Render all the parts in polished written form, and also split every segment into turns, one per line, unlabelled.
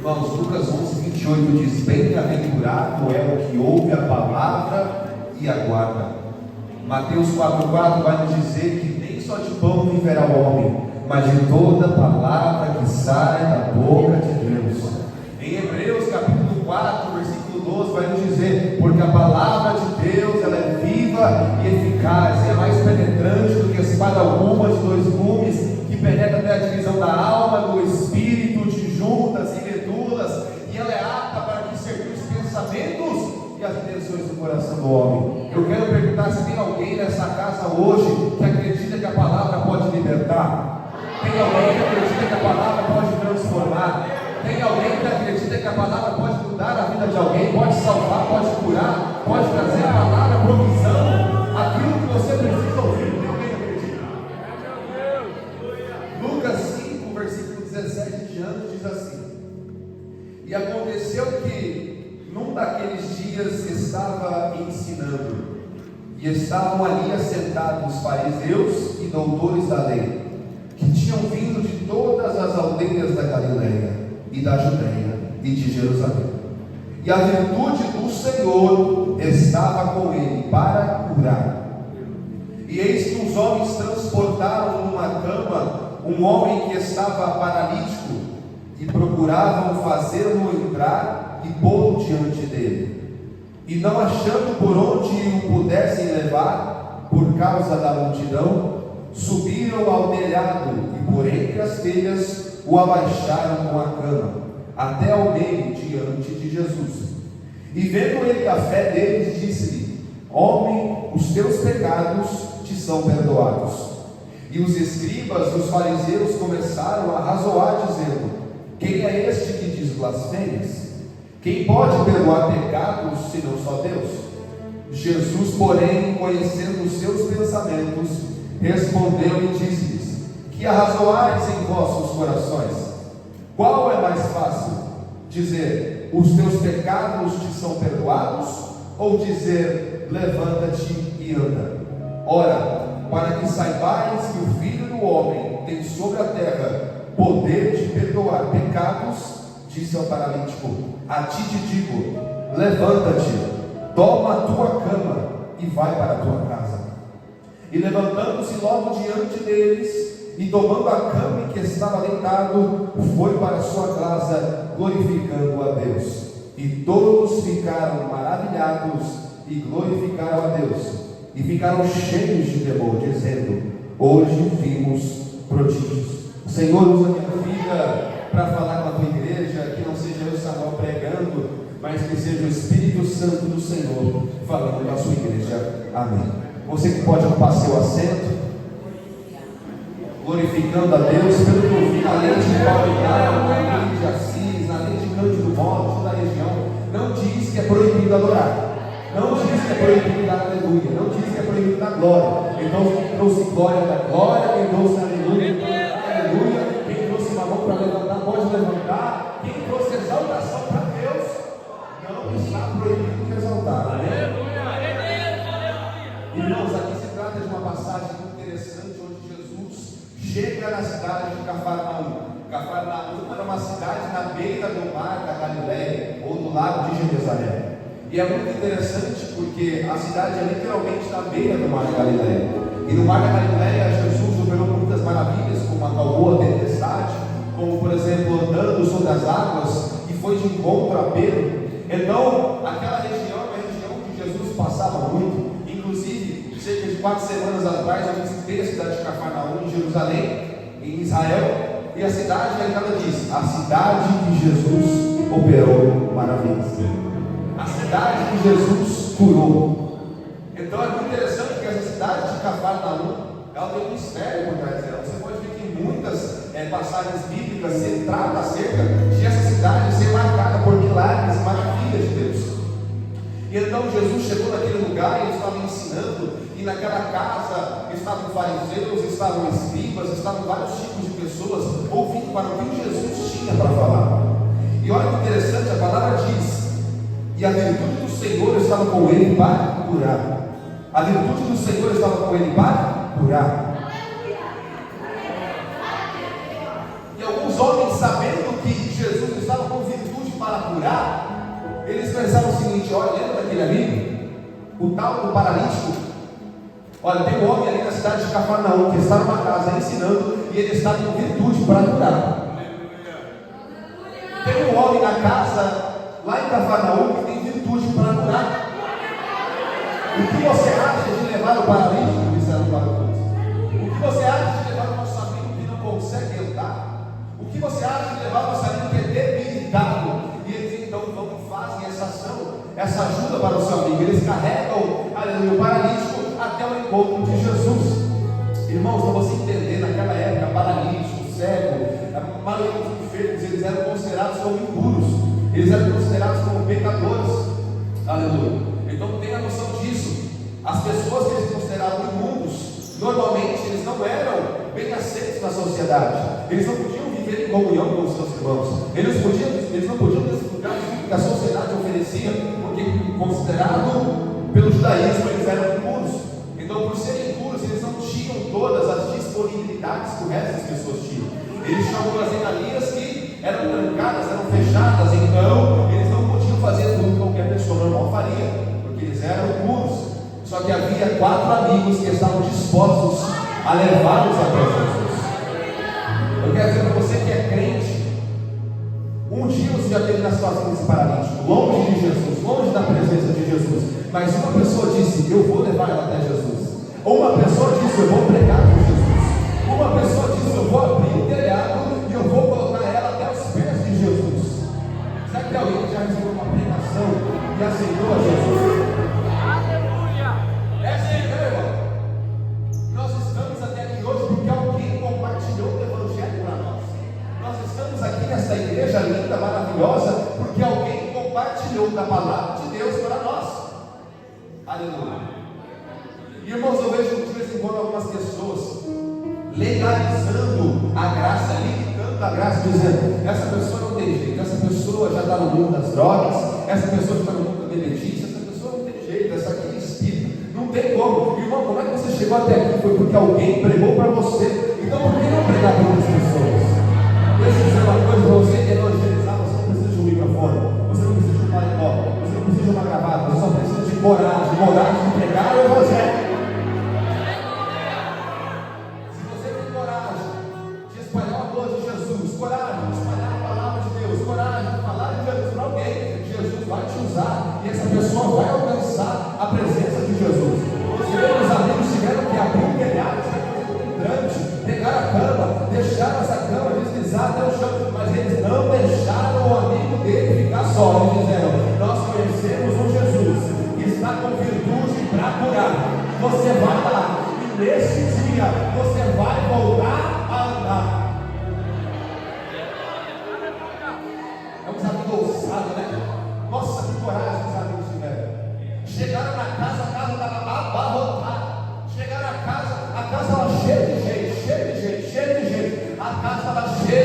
Irmãos, Lucas 11:28 diz: bem-aventurado é o que ouve a palavra e aguarda. Mateus 4:4 vai nos dizer que nem só de pão viverá o homem, mas de toda palavra que sai da boca de Deus. Em Hebreus capítulo 4, versículo 12 vai nos dizer: porque a palavra de Deus ela é viva e eficaz, é mais penetrante do que espada alguma de dois gumes, que penetra até a divisão da alma, do espírito, de juntas e medulas, e ela é apta para discernir os pensamentos e as intenções do coração do homem. Eu quero perguntar se tem alguém nessa casa hoje que acredita que a palavra pode libertar. Tem alguém que acredita que a palavra pode transformar. Tem alguém que acredita que a palavra pode mudar a vida de alguém, pode salvar, pode curar, pode trazer a palavra, a provisão, aquilo que você precisa ouvir. Tem alguém que acredita? Lucas 5, versículo 17 de diante diz assim: e aconteceu que num daqueles dias estava ensinando, e estavam ali assentados fariseus e doutores da lei, que tinham vindo de todas as aldeias da Galileia e da Judeia e de Jerusalém. E a virtude do Senhor estava com ele para curar. E eis que os homens transportaram numa cama um homem que estava paralítico, e procuravam fazê-lo entrar e pô-lo diante dele. E não achando por onde o pudessem levar, por causa da multidão, subiram ao telhado e por entre as telhas o abaixaram com a cama, até ao meio diante de Jesus. E vendo ele a fé deles, disse-lhe: homem, os teus pecados te são perdoados. E os escribas e os fariseus começaram a razoar, dizendo: quem é este que diz blasfêmias? Quem pode perdoar pecados, senão só Deus? Jesus, porém, conhecendo os seus pensamentos, respondeu e disse-lhes: que arrazoais em vossos corações? Qual é mais fácil? Dizer: os teus pecados te são perdoados? Ou dizer: levanta-te e anda? Ora, para que saibais que o Filho do Homem tem sobre a terra poder de perdoar pecados, disse ao paralítico: a ti te digo, levanta-te, toma a tua cama e vai para a tua casa. E levantando-se logo diante deles, e tomando a cama em que estava deitado, foi para a sua casa, glorificando a Deus. E todos ficaram maravilhados e glorificaram a Deus, e ficaram cheios de temor, dizendo: hoje vimos prodígios. Senhor, usa minha filha para falar com a tua igreja, que não seja eu, Samuel, pregando, mas que seja o Espírito Santo do Senhor falando com a sua igreja. Amém. Você que pode ocupar seu assento, glorificando a Deus. Pelo que eu vi na lei de Paulo, na lei de Assis, na lei de Cândido Monte, da região, não diz que é proibido adorar, não diz que é proibido dar aleluia, não diz que é proibido dar glória. Então quem trouxe glória da glória, quem trouxe aleluia, aleluia. Quem trouxe uma mão para levantar, pode levantar. Quem trouxe exaltação para Deus, não está proibido de exaltar. Amém? Irmãos, aqui se trata de uma passagem muito interessante, onde Jesus chega na cidade de Cafarnaum. Cafarnaum era uma cidade na beira do mar da Galileia, ou do lago de Genezaré. E é muito interessante porque a cidade é literalmente na beira do mar da Galileia. E no mar da Galileia, Jesus operou muitas maravilhas, como acalmou a tempestade, como por exemplo andando sobre as águas, e foi de encontro a Pedro. Então aquela região é uma região que Jesus passava muito. Inclusive, cerca de 4 semanas atrás, eu visitei a cidade de Cafarnaum, em Jerusalém, em Israel. E a cidade, ela diz: a cidade que Jesus operou maravilhas, a cidade que Jesus curou. Então é muito interessante que essa cidade de Cafarnaum, ela tem um mistério por trás dela. Você pode ver que em muitas passagens bíblicas se trata acerca de essa cidade ser marcada por milagres e maravilhas de Deus. E então Jesus chegou naquele lugar e ele estava ensinando, e naquela casa estavam fariseus, estavam escribas, estavam vários tipos de pessoas ouvindo para o que Jesus tinha para falar. E olha que interessante, a palavra diz: e a virtude do Senhor estava com ele para curar. A virtude do Senhor estava com ele para curar. E alguns homens, sabendo que Jesus estava convidando gente olha, lembra daquele amigo? O tal do paralítico. Olha, tem um homem ali na cidade de Cafarnaum que está numa casa ensinando e ele está com virtude para curar. Tem um homem na casa lá em Cafarnaum que tem virtude para curar. O que você acha de levar o paralítico? Disseram para todos. O que você acha de levar o nosso amigo que não consegue andar? O que você acha de levar o nosso amigo que é debilitado? E eles então vão e fazem essa ação, essa ajuda para o seu amigo. Eles carregam, aleluia, o paralítico até o encontro de Jesus. Irmãos, para você entender, naquela época, paralítico, cego, a maioria dos enfermos, eles eram considerados como impuros, eles eram considerados como pecadores. Aleluia. Então tenha noção disso. As pessoas que eles consideravam imundos, normalmente eles não eram bem aceitos na sociedade. Eles não podiam viver em comunhão com os seus irmãos. Eles não podiam desfrutar do que a sociedade oferecia, porque considerado pelo judaísmo eles eram impuros. Então, por serem impuros, eles não tinham todas as disponibilidades que o resto das pessoas tinham. Eles tinham algumas regalias que eram trancadas, eram fechadas, então eles não podiam fazer tudo que qualquer pessoa normal faria, porque eles eram impuros. Só que havia 4 amigos que estavam dispostos a levá-los até Jesus. Eu quero dizer para você que é crente, um dia você já teve na situação desse paralítico, longe de Jesus, longe da presença de Jesus, mas uma pessoa disse: eu vou levar ela até Jesus. Ou uma pessoa disse: eu vou pregar com Jesus. Uma pessoa disse: eu vou abrir o telhado e eu vou colocar ela até os pés de Jesus. Será que alguém já recebeu uma pregação e aceitou a Jesus? É assim, meu irmão. Nós estamos até aqui hoje porque alguém compartilhou o Evangelho para nós. Nós estamos aqui nessa igreja linda, maravilhosa, porque alguém compartilhou da palavra de Deus para nós. Aleluia. Irmãos, eu vejo de vez em quando algumas pessoas legalizando a graça, limitando a graça, dizendo: essa pessoa não tem jeito, essa pessoa já está no mundo das drogas, essa pessoa está no mundo da bebedice, essa pessoa não tem jeito, essa aqui é espírita, não tem como. Irmão, como é que você chegou até aqui? Foi porque alguém pregou para você. Então por que não pregar para outras pessoas? Deixa eu dizer uma coisa para você: evangelizar, você não precisa de um microfone, você não precisa de um paletó, você não precisa de uma gravata, você só precisa de coragem de pregar o Evangelho. Se você tem coragem de espalhar o amor de Jesus, coragem de espalhar a palavra de Deus, coragem de falar de Jesus para alguém, Jesus vai te usar e essa pessoa vai alcançar a presença de Jesus. Os meus amigos tiveram que abrir o telhado, pegar a cama, deixaram essa cama deslizar até o chão, mas eles não deixaram o amigo dele ficar só. Eles disseram: nós conhecemos um Jesus que está com virtude para curar. Você vai lá e nesse dia você vai voltar a andar. É um desafio ousado, né? Nossa, que coragem os amigos tiveram. Chegaram na casa, a casa estava abarrotada. Chegaram a casa estava cheia de gente, a casa estava cheia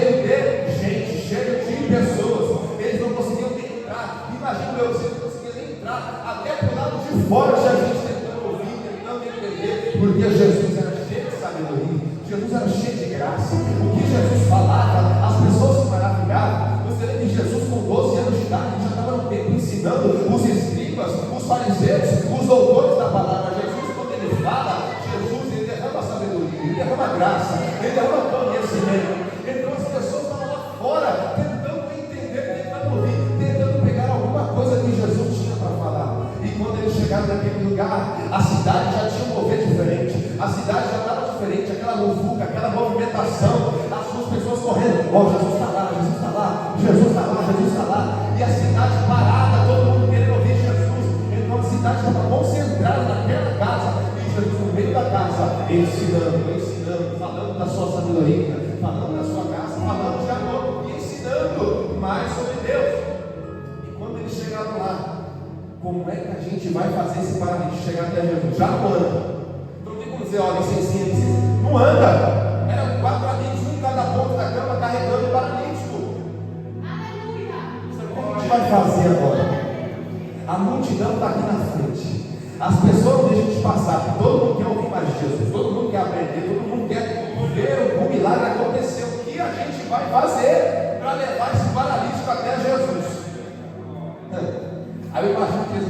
de gente, cheia de pessoas. Eles não conseguiam nem entrar. Imagina eu, vocês não conseguiam nem entrar até para o lado de fora. Já a gente tentando ouvir, tentando entender, porque Jesus era cheio de sabedoria, Jesus era cheio de graça. O que Jesus falava, as pessoas se maravilhavam. Você lembra que Jesus, com 12 anos de idade, já estava no tempo ensinando os escribas, os fariseus, os doutores da palavra. Jesus, quando ele fala, ele derrama sabedoria, ele derrama graça, ele derrama conhecimento. Então as pessoas estavam lá fora tentando entender, tentando ouvir, tentando pegar alguma coisa que Jesus tinha para falar. E quando eles chegaram naquele lugar, a cidade já tinha um mover diferente, a cidade já estava diferente, aquela muvuca, aquela movimentação, as duas pessoas correndo: oh, Jesus está lá, Jesus está lá, Jesus está lá, Jesus está lá, e a cidade parada, todo mundo querendo ouvir Jesus. Então a cidade estava concentrada naquela casa, e Jesus no meio da casa, ensinando, falando da sua sabedoria, falando da sua graça, falando de amor e ensinando mais sobre Deus. E quando eles chegaram lá, como é que a gente vai fazer esse paralítico chegar até Jesus? Já não anda. Então tem como dizer: olha, licencinha, não anda. Eram 4 amigos, um em cada ponta da cama, carregando o paralítico. Aleluia! O que a gente vai fazer agora? A multidão está aqui na frente. As pessoas não deixam de passar, porque todo mundo quer ouvir mais de Jesus, todo mundo quer aprender, todo mundo quer ver o milagre acontecer. O que a gente vai fazer para levar esse paralítico até Jesus? Aí eu imagino que eles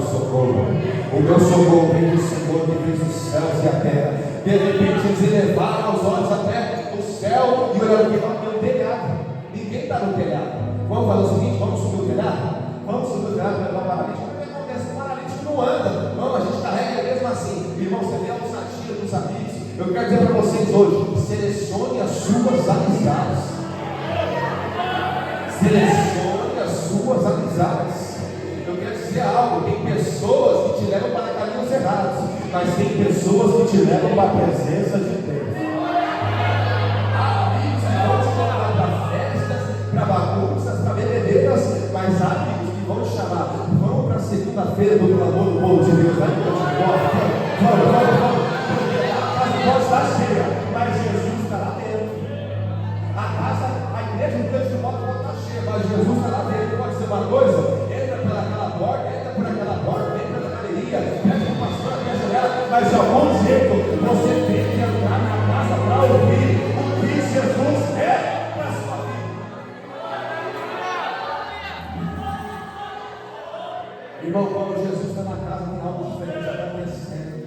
socorro. O meu socorro vem do Senhor que fez os céus e a terra. De repente eles elevaram os olhos até o céu e olharam no telhado. Ninguém está no telhado. Vamos fazer o seguinte: vamos subir o telhado? Vamos subir o telhado para levar o paralítico. O que acontece? O paralítico não anda. Não, a gente carrega mesmo assim. Irmão, você vê a ousadia dos amigos. Eu quero dizer para vocês hoje: selecione as suas amizades. Selecione as suas amizades. Eu quero dizer algo: tem pessoas que te levam para caminhos errados, mas tem pessoas que te levam para a presença de Deus. Há amigos que vão te chamar para festas, para bagunças, para bebedeiras, mas há amigos que vão te chamar: vamos para a segunda-feira do clamor do povo de Deus. Vai, vamos. Pode estar cheia, mas Jesus está lá dentro. A igreja não tem de modo pode estar cheia, mas Jesus está lá dentro. Pode ser uma coisa: entra por aquela porta, entra na galeria, pega o pastor, pega ela, mas de algum jeito você tem que entrar na casa para ouvir o que Jesus é para a sua vida. Irmão, quando Jesus está na casa, tem algo diferente acontecendo.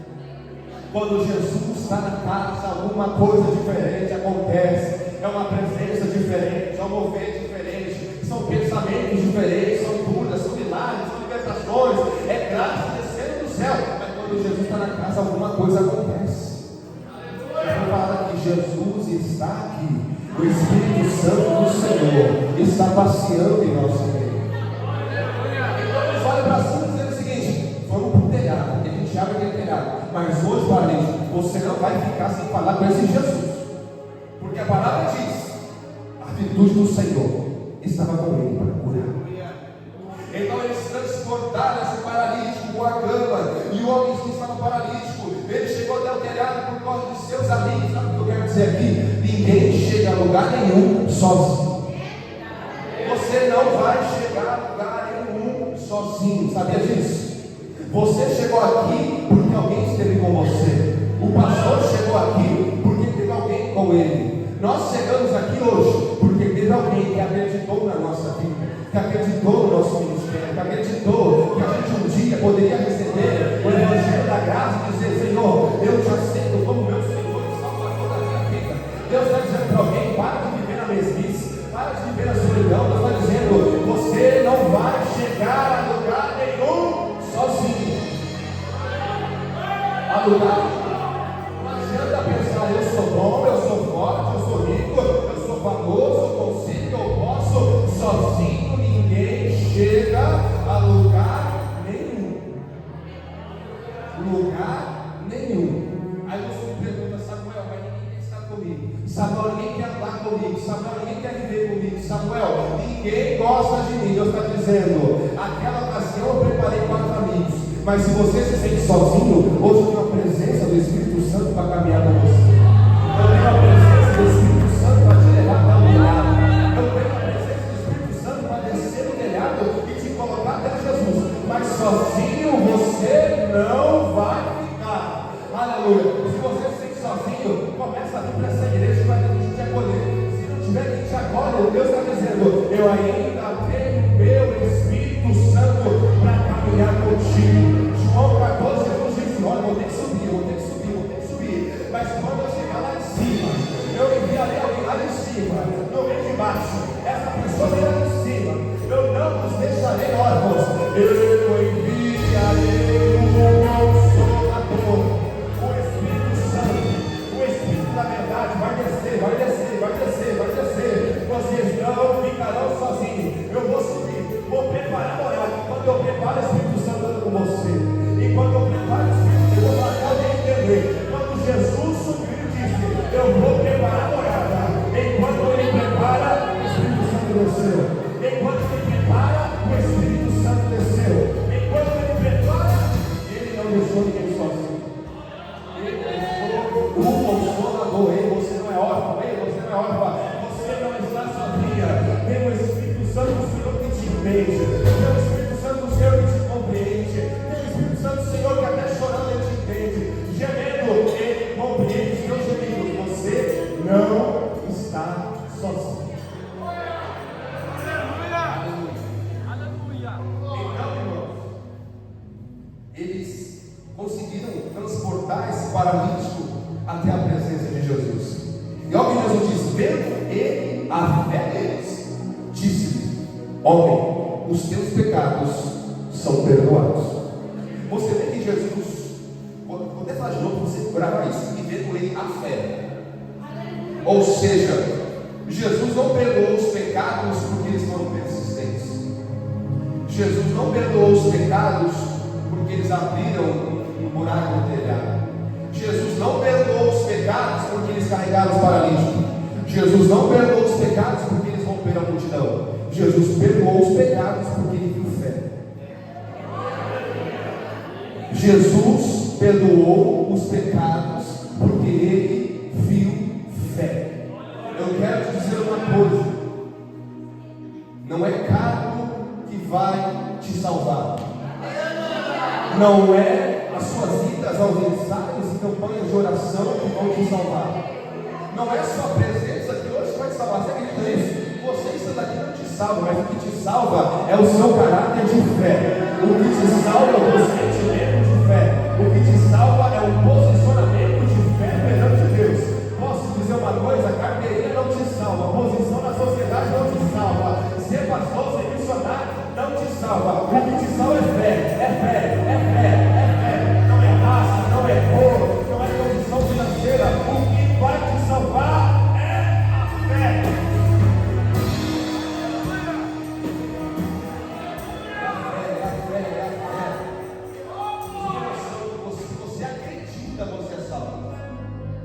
Quando Jesus está na casa, alguma coisa diferente acontece. É uma presença diferente, é um mover diferente, são pensamentos diferentes, são curas, são milagres, são libertações, é graça descendo do céu. Mas quando Jesus está na casa, alguma coisa acontece. Fala que Jesus está aqui, o Espírito Santo do Senhor está passeando em nosso meio. Então eles olham para cima dizendo o seguinte: vamos para o telhado, e a gente abre aquele telhado. Mas hoje, parente, você não vai ficar sem falar com esse Jesus, porque a palavra diz: a virtude do Senhor estava com ele para curar. Então eles transportaram esse paralítico com a cama, e o homem que estava paralítico, ele chegou até o telhado por causa de seus amigos. Sabe o que eu quero dizer aqui? Ninguém chega a lugar nenhum sozinho. Você não vai chegar a lugar nenhum sozinho, sabia disso? Você chegou aqui porque alguém esteve com você. O pastor chegou aqui porque teve alguém com ele. Nós chegamos aqui hoje porque teve alguém que acreditou na nossa vida, que acreditou no nosso ministério, que acreditou que a gente um dia poderia receber o Evangelho da graça e dizer: Senhor, eu te aceito como meu Senhor e Salvador da minha vida. Deus está dizendo para alguém: para de viver na mesmice, para de viver na solidão. Deus está dizendo: você não vai chegar a lugar nenhum sozinho. A lugar. Não adianta pensar: eu sou bom, eu sou forte, eu sou rico, eu sou famoso, eu consigo, eu posso. Sozinho ninguém chega a lugar nenhum. Lugar nenhum. Aí você me pergunta: Samuel, mas ninguém quer estar comigo. Samuel, ninguém quer andar comigo. Samuel, ninguém quer viver comigo. Samuel, ninguém gosta de mim. Deus está dizendo: aquela ocasião eu preparei 4 amigos, mas se você se sente sozinho, hoje eu tenho a presença do Espírito Santo para caminhar com você. Eu tenho a presença do Espírito Santo para te levar até o telhado. Eu tenho a presença do Espírito Santo para descer no telhado e te colocar até Jesus. Mas sozinho você não vai ficar. Aleluia. Se você se sente sozinho, começa a vir para essa igreja para que a gente te acolher. Se não tiver quem te acolhe, Deus está dizendo: eu ainda tenho meu Espírito Santo para caminhar contigo. João 14, Jesus disse: olha, vou ter que subir. Mas quando eu chegar lá em cima, eu enviarei alguém lá em cima, no meio de baixo. Essa pessoa vem lá em cima. Eu não os deixarei órfãos. Eu enviarei o Consolador, o Espírito Santo, o Espírito da verdade. Vai descer. Vocês não ficarão sozinhos. Eu vou subir, vou preparar a morada. Quando eu preparo, o Espírito Santo anda com você. E quando eu preparo o Espírito, eu vou fazer alguém entender. Quando Jesus subiu e disse: eu vou preparar a morada. Enquanto ele prepara, o Espírito risco até a presença de Jesus. E olha o que Jesus diz: vendo ele a fé deles, disse-lhe: homem, os teus pecados são perdoados. Você vê que Jesus, vou até falar de novo, você grava isso, e vendo ele a fé. Ou seja, Jesus não perdoou os pecados porque eles foram persistentes. Jesus não perdoou os pecados porque eles abriram um buraco no telhado. Jesus não perdoou os pecados porque eles carregaram os paralíticos. Jesus não perdoou os pecados porque eles romperam a multidão. Jesus perdoou os pecados porque ele viu fé. Jesus perdoou os pecados porque ele viu fé. Eu quero te dizer uma coisa: não é cargo que vai te salvar, não é as suas idas aos ensaios e campanhas de oração que vão te salvar, não é a sua presença que hoje vai te salvar. Você acredita nisso? Você estando aqui não te salva, mas o que te salva é o seu caráter de fé. O que te salva é o teu sentimento de fé. O que te salva é o posicionamento de fé perante Deus. Posso dizer uma coisa: a carteirinha não te salva, a posição na sociedade não te salva, ser pastor, ser missionário não te salva. O que te salva é fé, é fé, é fé, é fé. Não é raça, não é cor, não é condição financeira. O que vai te salvar é a fé. Você acredita, você é salvo.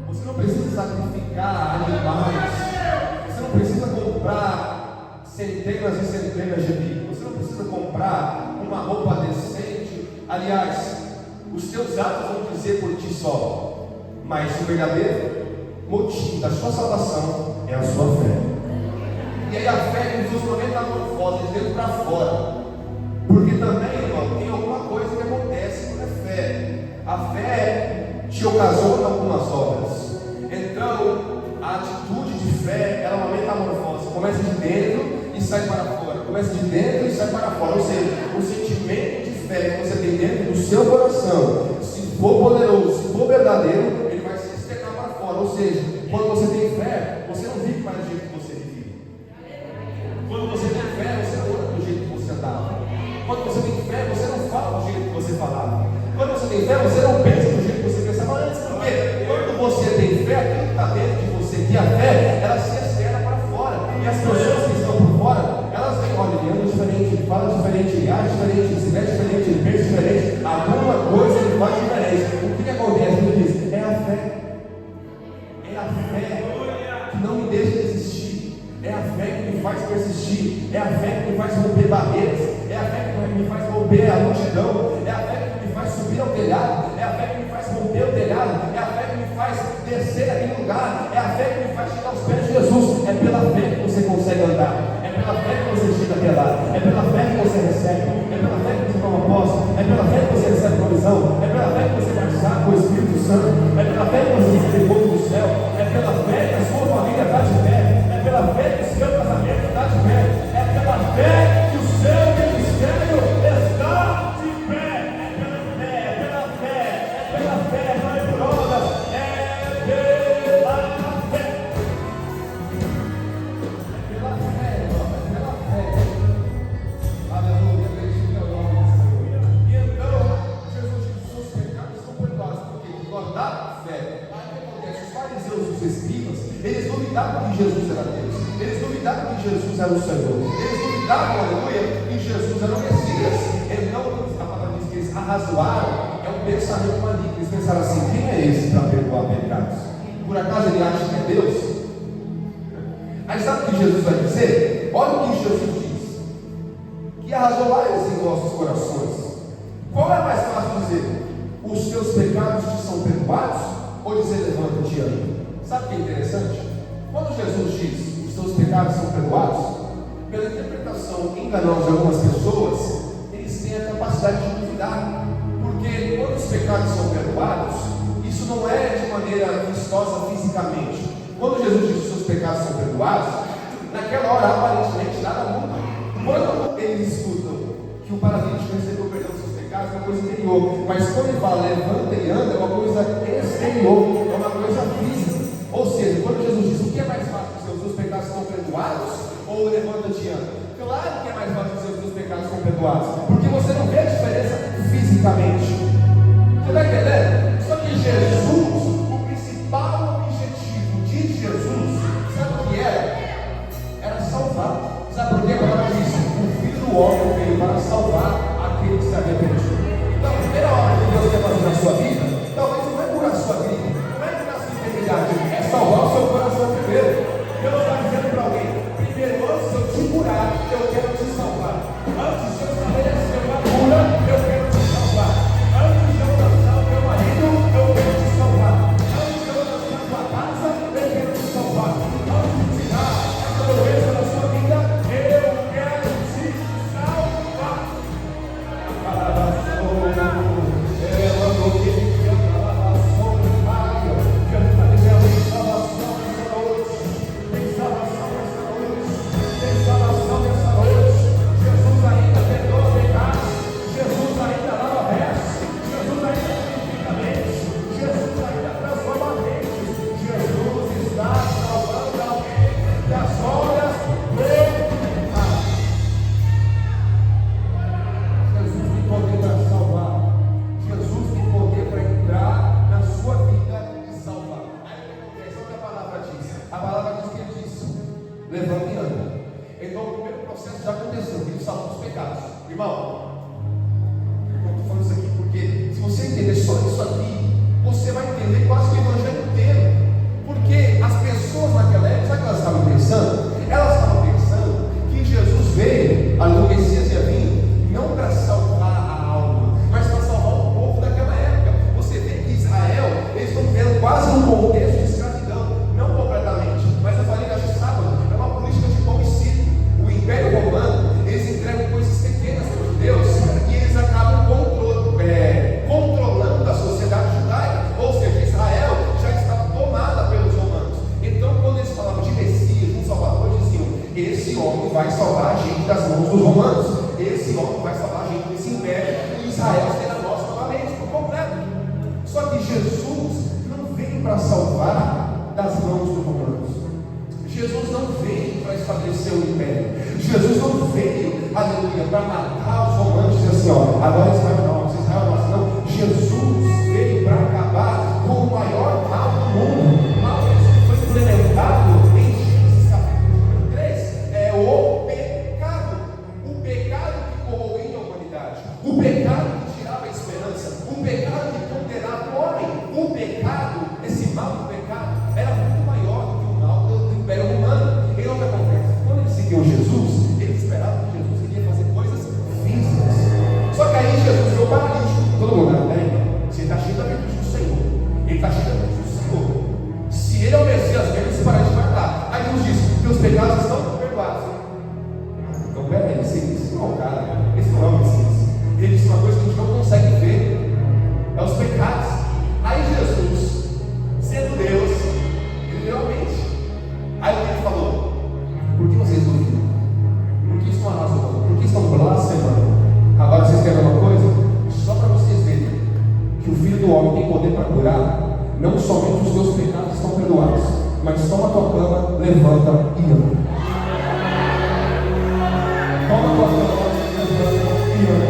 Você não precisa sacrificar animais. Você não precisa comprar centenas e centenas de bico. Você não precisa comprar uma roupa decente. Aliás, os teus atos vão dizer por ti só. Mas o verdadeiro motivo da sua salvação é a sua fé. E aí a fé nos usa uma metamorfose de dentro para fora. Porque também, irmão, tem alguma coisa que acontece com a fé. A fé te ocasiona algumas obras. Então, a atitude de fé, ela é uma metamorfose. Começa de dentro e sai para fora. Começa de dentro e sai para fora. Ou seja, o sentimento de fé que você tem dentro do seu coração, se for poderoso, se for verdadeiro, ele vai se externar para fora. Ou seja, quando você tem fé, você não vive mais do jeito que você vivia. Quando você tem fé, você não anda do jeito que você andava. Quando você tem fé, você não fala do jeito que você falava. Quando você tem fé, você não pensa do jeito que você pensava antes. Porque quando você tem fé, aquilo que está dentro de você, que a fé, ela se externa para fora. E as pessoas que estão por fora, elas veem: olha, ele anda diferente, ele fala diferente, ele age diferente, ele se veste diferente, ele pensa diferente. Alguma coisa ele faz diferente. O que acontece? Ele diz: é a fé. É a fé que não me deixa desistir. É a fé que me faz persistir. É a fé que me faz romper barreiras. É a fé que me faz romper a multidão. É a fé que me faz subir ao telhado. É a fé que me faz romper o telhado. É a fé que me faz descer aquele lugar. É a fé que me faz chegar aos pés de Jesus. É pela fé que você consegue andar. É pela fé que você chega até lá. É pela fé que você recebe. É pela fé que você toma posse. É pela fé que você recebe provisão. É pela fé que você vai batizar com o Espírito Santo. É pela fé que você recebe fogo do céu. É pela fé que a sua família está de pé. É pela fé que o seu casamento está de pé. É pela fé que o seu ministério está de pé. É pela fé, é pela fé, não é por obras, é pela fé. É pela fé, irmão, é pela fé. Aleluia, acredito no nome do Senhor. E então, Jesus diz: os seus pecados são perdoados, porque guardaram a fé. Aí o que acontece? Os fariseus e os escribas, eles duvidavam que Jesus era Deus. Eles duvidavam que Jesus era o Senhor. Eles duvidavam, aleluia, que Jesus era o Messias. Então, a palavra diz que eles arrazoaram. É um pensamento maligno. Eles pensaram assim: quem é esse para perdoar pecados? Por acaso ele acha que é Deus? Aí sabe o que Jesus vai dizer? Olha o que Jesus diz: que arrazoais em vossos corações. Qual é mais fácil dizer? Os teus pecados te são perdoados? Ou dizer: levanta-te e anda? Sabe o que é interessante? Quando Jesus diz: os teus pecados são perdoados, pela interpretação enganosa de algumas pessoas, eles têm a capacidade de duvidar. Porque quando os pecados são perdoados, isso não é de maneira vistosa fisicamente. Quando Jesus diz: os seus pecados são perdoados, naquela hora aparentemente nada muda. Quando eles escutam que o paralítico recebeu o perdão dos seus pecados, pecados é uma coisa interior. Mas quando ele fala levanta e anda, é uma coisa exterior, é uma coisa física. Ou seja, quando Jesus diz o que é mais fácil dizer, os seus pecados são perdoados, ou levanta-te e anda? Claro que é mais fácil dizer os seus pecados são perdoados, porque você não vê a diferença fisicamente. Você está entendendo? Só que Jesus, o principal objetivo de Jesus, sabe o que era? Era salvar. Sabe por quê? A palavra diz: o Filho do Homem veio para salvar aquele que se arrepende. Então, a primeira obra que Deus quer fazer na sua vida, talvez não é curar a sua vida, não é curar a sua enfermidade, é salvar o seu coração primeiro. Deus está dizendo para alguém: primeiro, antes de eu te curar, eu quero te salvar. Antes de eu estabelecer uma cura, eu quero te salvar. Antes de eu lançar o meu marido, eu quero te salvar. Antes de eu lançar a tua casa, eu quero te salvar. Antes de tirar essa doença da sua vida, eu quero te salvar. Levanta e anda. Então o primeiro processo já aconteceu, ele salva os pecados. Irmão, eu estou falando isso aqui porque se você entender só isso aqui, você vai entender quase que o evangelho inteiro. Porque as pessoas naquela época, sabe o que elas estavam pensando? Elas estavam pensando que Jesus veio, o Messias ia vir, não para salvar a alma, mas para salvar o povo daquela época. Você vê que Israel, eles estão vivendo quase um contexto de escravidão, não completamente, mas eu falei que acho sábado. Política de pão e circo. O Império Romano, eles entregam coisas pequenas para os judeus e eles acabam controlando a sociedade judaica. Ou seja, Israel já estava tomada pelos romanos. Então, quando eles falavam de Messias, um Salvador, eles diziam: esse homem vai salvar a gente das mãos dos romanos. Esse homem vai salvar a gente desse império e Israel será nosso novamente, por completo. Só que Jesus não veio para salvar das mãos dos romanos. Jesus não veio para estabelecer o império. Jesus não veio, aleluia, para matar os romanos e dizer assim: ó, agora Israel é nosso, Israel é nosso. Não, Jesus veio para acabar com o maior mal do mundo. O mal que foi implementado em Gênesis capítulo 3 é o pecado. O pecado que corroía a humanidade, o pecado que tirava a esperança, o pecado que condenava o homem. O pecado, esse mal do pecado, era muito maior do que o mal do Império Romano. E o que acontece? Quando eles seguiam Jesus, eles esperavam que Jesus queria fazer coisas físicas. Só que aí Jesus ficou paralítico. Todo mundo, peraí, você está cheio da virtude do Senhor. Ele está cheio da virtude do Senhor. Se ele é o Messias, ele se parar de matar. Aí Jesus diz: teus pecados estão perdoados. Então, peraí, esse não é o cara, esse não é o Messias. Ele disse uma coisa que a gente não consegue ver: é os pecados. Aí Jesus, sendo Deus, ele realmente. Aí ele falou: por que vocês duvidam? Por que estão arrasando? Por que estão blasfemando? Agora vocês querem uma coisa? Só para vocês verem que o Filho do Homem tem poder para curar. Não somente os teus pecados estão perdoados, mas toma a tua cama, levanta e anda. Toma a tua cama, levanta e anda.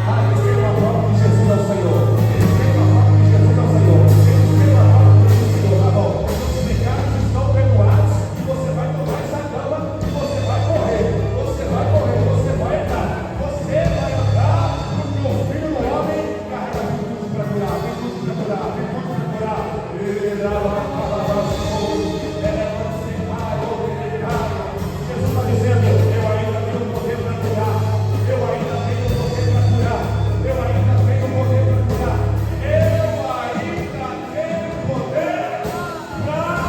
Ah, eles têm uma prova que Jesus é o Senhor. Eles têm uma prova que Jesus é o Senhor. Eles têm uma prova que Jesus é o Senhor. Tá bom? Os pecados estão perdoados. Você vai tomar essa cama e você vai correr. Você vai correr, você vai andar. Você vai andar, porque o Filho do Homem carrega virtude para curar, virtude para curar, virtude para curar. Jesus está dizendo: eu ainda tenho poder para curar. Eu ainda tenho poder para curar. Eu ainda tenho poder para curar. Eu ainda tenho poder para curar.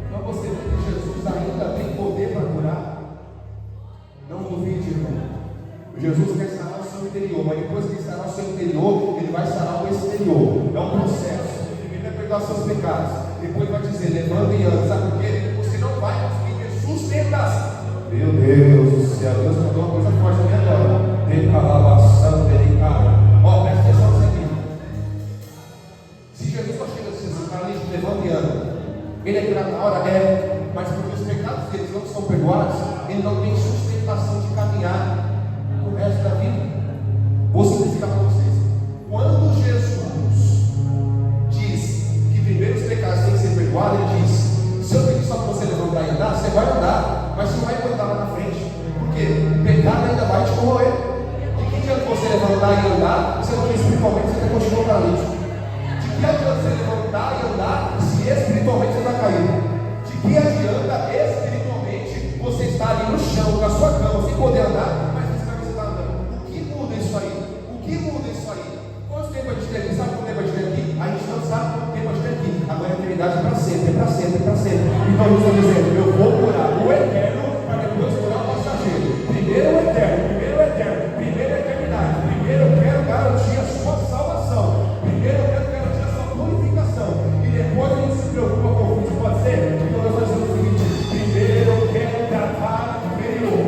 Então você vê que Jesus ainda tem poder para curar. Não duvide, irmão. Jesus quer sarar o seu interior, mas depois que ele sarar o seu interior, ele vai sarar o exterior. É um processo. Ele vai perdoar seus pecados. Depois vai dizer: levanta e anda. Sabe por quê? Você não vai conseguir ter sustentação. Meu Deus do céu, Deus mandou uma coisa forte aqui agora. Decalabação, delicado. Ó, presta atenção nisso aqui. Se Jesus só chega assim, paralítico, levanta e anda, ele é curado na hora? É, mas porque os pecados deles não são perdoados, ele não tem sustentação de caminhar o resto da vida. Vou simplificar para vocês. Quando Jesus diz que primeiro os pecados têm que ser perdoados, ele diz: se eu pedir só para você levantar e andar, você vai andar, mas você não vai aguentar lá na frente. Por quê? O pecado ainda vai te corroer. De que adianta você levantar e andar, sendo que espiritualmente você continua paralítico? De que adianta você levantar e andar, se espiritualmente você está caído? De que adianta espiritualmente você estar ali no chão, na sua cama, sem poder andar, mas fisicamente você está andando? O que muda isso aí? O que muda isso aí? Quanto tempo a gente tem aqui? Sabe quanto tempo a gente tem aqui? A gente não sabe quanto tempo a gente tem aqui. Agora a eternidade é para sempre, é para sempre, é para sempre. Então Jesus está dizendo: eu vou curar o eterno para depois curar o passageiro. Primeiro o eterno, primeiro a eternidade. Primeiro eu quero garantir a sua salvação. Primeiro eu quero garantir a sua purificação. E depois a gente se preocupa com o que pode ser. Então Deus vai dizer o seguinte: primeiro eu quero tratar o inferior.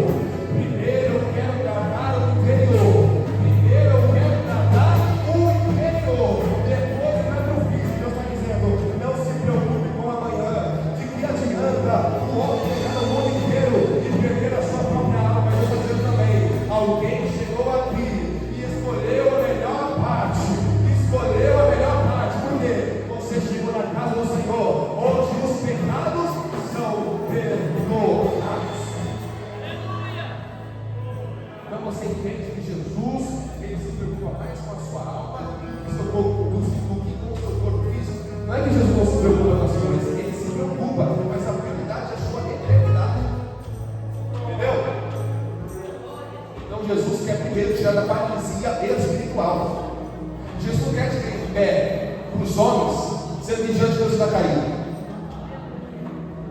Primeiro eu quero tratar o inferior. Primeiro eu quero tratar o inferior. Depois vai para o físico. Deus está dizendo: não se preocupe com amanhã. De que adianta o homem pegar o mundo inteiro e perder a sua própria alma? Deus está dizendo também: alguém chegou aqui e escolheu a melhor parte. Escolheu a melhor parte. Por quê? Você chegou na casa do Senhor, onde os pecados são perdoados. Então você entende que Jesus, ele se preocupa mais com a sua alma do que com o seu corpo físico. Não é que Jesus não se preocupa com as coisas, ele se preocupa, mas a prioridade é a sua eternidade. Entendeu? Então Jesus quer primeiro tirar da paralisia espiritual. Jesus não quer te ver em pé para os homens, sendo que diante de Deus está caído.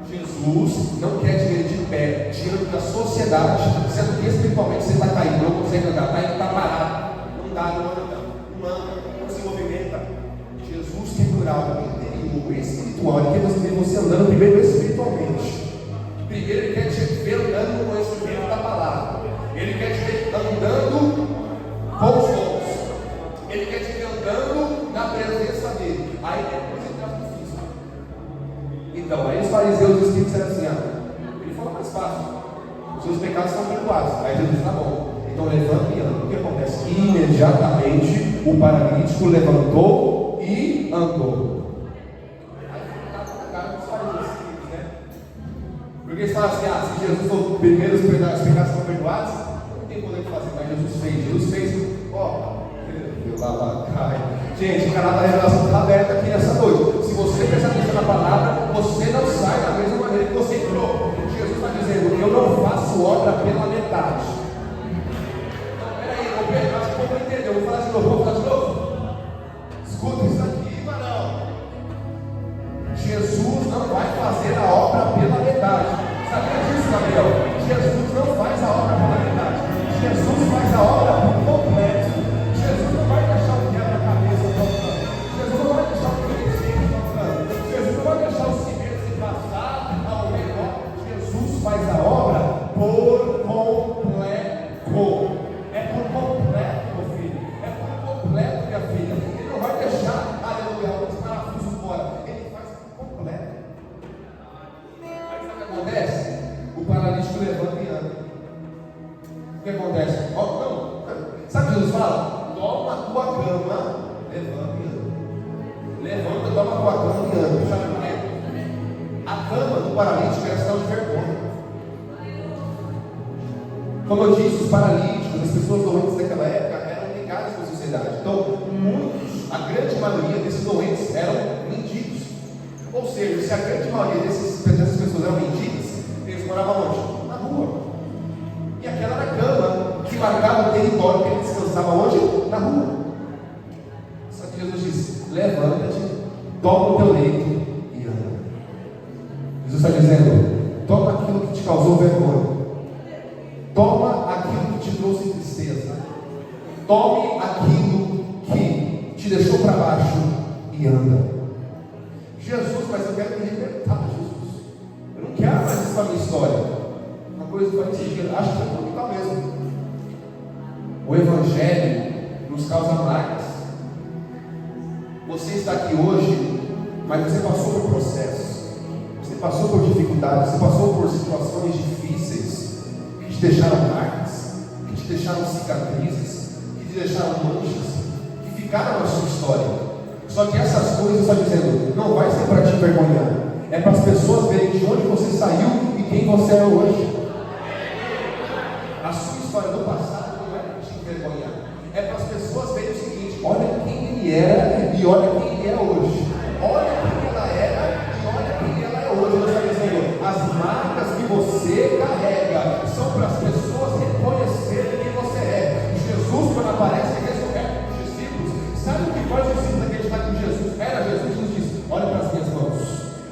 Jesus não quer te ver de pé diante da sociedade, sendo que espiritualmente você está caído, não consegue andar, está parado, não anda, não se movimenta. Jesus quer curar o interior, o espiritual. Ele quer ver você andando primeiro espiritualmente. Primeiro ele quer te ver andando no conhecimento da palavra. Ele quer te ver andando com os dons. Ele quer te ver andando na presença dele. Aí depois ele traz o físico. Então, aí os fariseus e os escribas disseram assim: ele falou mais fácil, os seus pecados estão perdoados. Aí Jesus: tá bom, então levanta e anda. O que acontece? Imediatamente o paralítico levantou e andou. Aí ficava na cara dos fariseus e escribas, né? Porque eles falam assim: se Jesus for primeiro, os pecados são perdoados, não tem poder de fazer. Mas Jesus fez, gente, o canal da revelação está aberto aqui nessa noite. Se você prestar atenção na palavra, você não sai da mesma maneira que você entrou. Jesus está dizendo: eu não faço obra pela metade. Então, peraí, acho que o povo entendeu. Vou falar de novo, vou falar de novo. Escuta isso aqui, varão. Jesus não vai fazer a obra pela metade. Sabia disso, Gabriel? Jesus não faz a obra pela metade. Jesus faz a obra por completo. Jesus não vai deixar o quebra-cabeça tocando. Jesus não vai deixar o princípio tocando. Jesus não vai deixar o cimento se passar ao redor. Jesus faz a obra por completo. É por completo, meu filho. É por completo, minha filha. Ele não vai deixar, aleluia, os parafusos fora. Ele faz por completo. Aí sabe o que acontece? O paralítico levanta e anda. O que acontece? Sabe o que Jesus fala? Toma a tua cama, levanta e anda. Levanta, toma a tua cama e anda. Sabe por quê? A cama do paralítico era sinal de vergonha. Como eu disse, os paralíticos, as pessoas doentes daquela época eram ligadas com a sociedade. Então, a grande maioria desses doentes eram mendigos. Ou seja, se a grande maioria dessas pessoas eram mendigas, eles moravam onde? Na rua. E aquela era a cama que marcava o território que ele descansava onde? Na rua. Só que Jesus disse: levanta-te, toma o teu leito e anda. Jesus está dizendo: toma aquilo que te causou vergonha. Toma aquilo que te trouxe tristeza. Tome aquilo que te deixou para baixo e anda. Jesus, mas eu quero me libertar, Jesus. Eu não quero mais isso para a minha história. Uma coisa que vai atingir, acho que é total mesmo. O Evangelho nos causa marcas. Você está aqui hoje, mas você passou por processos, você passou por dificuldades, você passou por situações difíceis, que te deixaram marcas, que te deixaram cicatrizes, que te deixaram manchas, que ficaram na sua história. Só que essas coisas, está dizendo, não vai ser para te envergonhar, é para as pessoas verem de onde você saiu e quem você é hoje. A sua história do passado não é para te envergonhar, é para as pessoas verem o seguinte: olha quem ele era e olha quem ele é hoje. Olha quem ela era e olha quem ela é hoje. Deus está dizendo, as marcas que você carrega são para as pessoas reconhecerem quem você é. Jesus, quando aparece ressurreto com os discípulos, sabe o que faz os discípulos acreditar que Jesus era Jesus? Jesus diz: olha para as minhas mãos,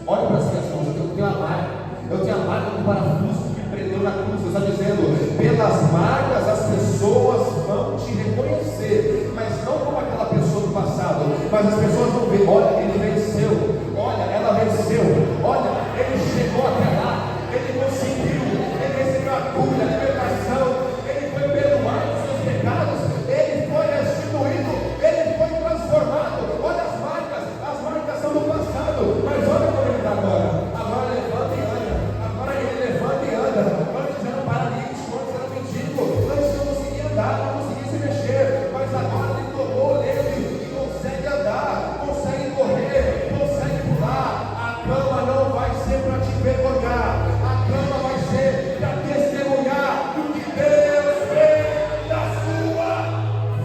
olha para as minhas mãos, eu tenho a marca, eu tenho a marca do parafuso que me prendeu na cruz. Deus está dizendo, pelas marcas as pessoas vão te reconhecer, mas não como aquela pessoa do passado, mas as pessoas vão ver: olha, ele venceu, olha, ela venceu, olha, ele chegou até lá, ele conseguiu, ele recebeu a cura, a libertação, ele foi perdoado dos seus pecados, ele foi restituído, ele foi transformado. Olha as marcas são do passado, mas olha como ele está agora. Agora levanta e anda, agora ele levanta e anda. Antes era paralítico, antes era mendigo, antes não conseguia andar, não conseguia se mexer, mas agora ele tomou leve e consegue andar, consegue correr, consegue pular. A cama não vai ser para te envergonhar, a cama vai ser para testemunhar do que Deus fez da sua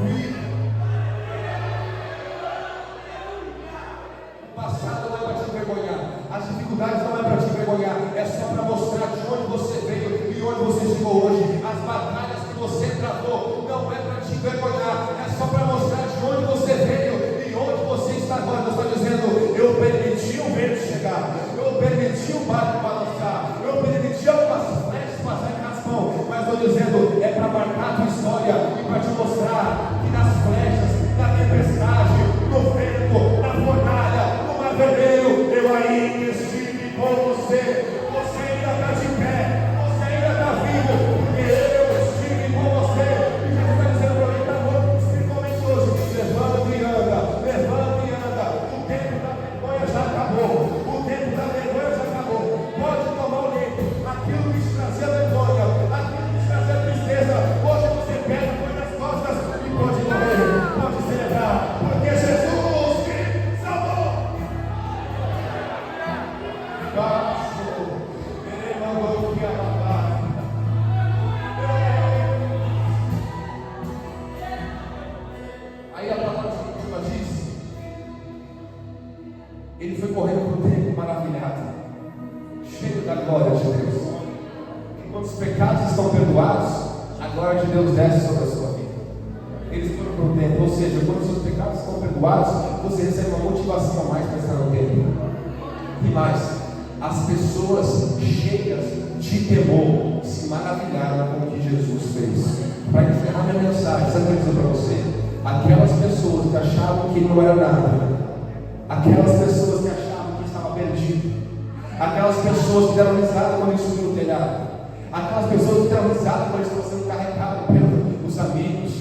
vida. O passado não é para te envergonhar, as dificuldades não é para te envergonhar, é só para mostrar de onde você veio e onde você chegou hoje. As batalhas que você travou não é para te envergonhar, é só para mostrar de onde você veio e onde você está agora. Deus está dizendo: eu permiti o vento chegar, eu permiti o barco balançar, eu permiti algumas flechas passarem nas mãos, mas estou dizendo, é para marcar a tua história e para te mostrar que nas flechas, na tempestade, no vento, na fornalha, no mar vermelho, eu ainda estive com você. Você ainda está de pé, você ainda está vivo, porque eu estive com você. E Jesus está dizendo para mim, está bom, espiritualmente hoje: levanta e anda, levanta e anda. O tempo da vergonha já acabou, o tempo da vergonha já acabou. Pode tomar o leite, aquilo que te trazia vergonha, aquilo que te trazia tristeza, hoje você pega, põe nas costas e pode correr, pode celebrar, porque Jesus te salvou. Aí a palavra diz: ele foi correndo para o templo maravilhado, cheio da glória de Deus. Enquanto os pecados estão perdoados, a glória de Deus desce sobre a sua vida. Eles foram para o templo, ou seja, quando os seus pecados estão perdoados, você recebe uma motivação a mais para estar no templo. E mais, as pessoas cheias de temor se maravilharam com o que Jesus fez. Para encerrar minha mensagem, sabe o que eu vou dizer para você? Aquelas pessoas que achavam que ele não era nada, aquelas pessoas que achavam que estava perdido, aquelas pessoas que deram risada quando ele subiu no telhado, aquelas pessoas que deram risada quando ele estava sendo carregado pelos amigos,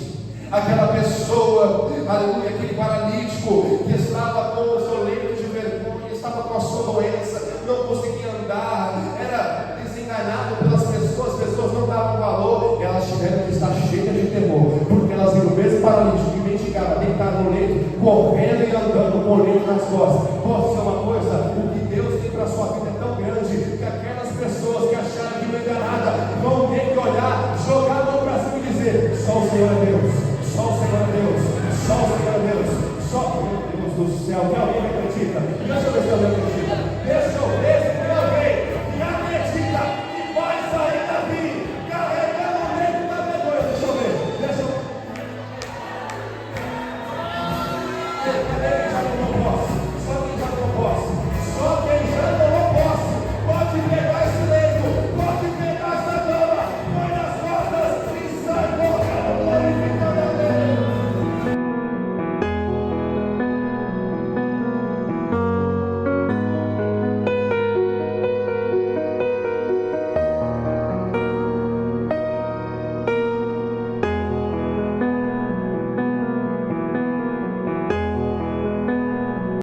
aquela pessoa, aleluia, aquele paralítico que estava com o seu leito de vergonha, estava com a sua doença, não conseguia andar, era desenganado pelas pessoas, as pessoas não davam valor. Elas tiveram que estar cheias de temor, porque elas viram o mesmo paralítico que mendigava, deitado no leito, correndo e andando com o leito nas costas. Posso dizer uma coisa? O que Deus tem para a sua vida é tão grande que aquelas pessoas que acharam que não era nada vão ter que olhar, jogar a mão para cima e dizer: só o Senhor é Deus, só o Senhor é Deus, só o Senhor é Deus, só o Deus do céu. Que alguém acredita?